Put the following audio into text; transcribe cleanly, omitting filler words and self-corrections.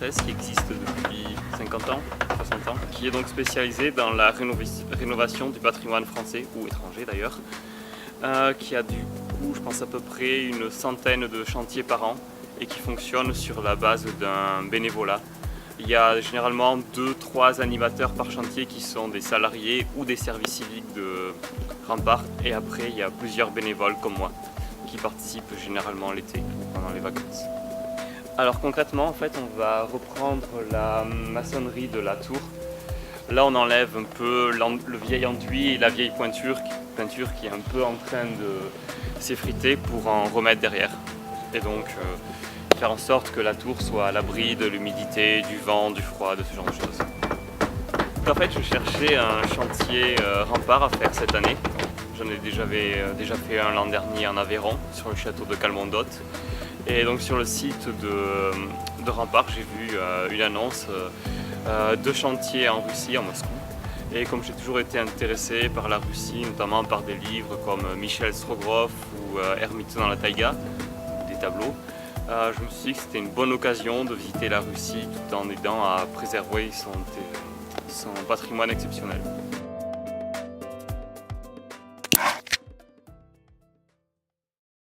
française qui existe depuis 50 ans, 60 ans, qui est donc spécialisée dans la rénovation du patrimoine français, ou étranger d'ailleurs, qui a du coup, je pense à peu près une centaine de chantiers par an et qui fonctionne sur la base d'un bénévolat. Il y a généralement 2-3 animateurs par chantier qui sont des salariés ou des services civiques de Rempart, et après il y a plusieurs bénévoles comme moi qui participent généralement l'été ou pendant les vacances. Alors concrètement, en fait, on va reprendre la maçonnerie de la tour. Là, on enlève un peu le vieil enduit et la vieille peinture qui est un peu en train de s'effriter pour en remettre derrière. Et donc faire en sorte que la tour soit à l'abri de l'humidité, du vent, du froid, de ce genre de choses. En fait, je cherchais un chantier Rempart à faire cette année. J'en ai déjà fait un l'an dernier en Aveyron, sur le château de Calmondotte. Et donc sur le site de Rempart, j'ai vu une annonce de chantier en Russie, en Moscou. Et comme j'ai toujours été intéressé par la Russie, notamment par des livres comme Michel Strogoff ou Ermite dans la taïga, des tableaux, je me suis dit que c'était une bonne occasion de visiter la Russie tout en aidant à préserver son patrimoine exceptionnel.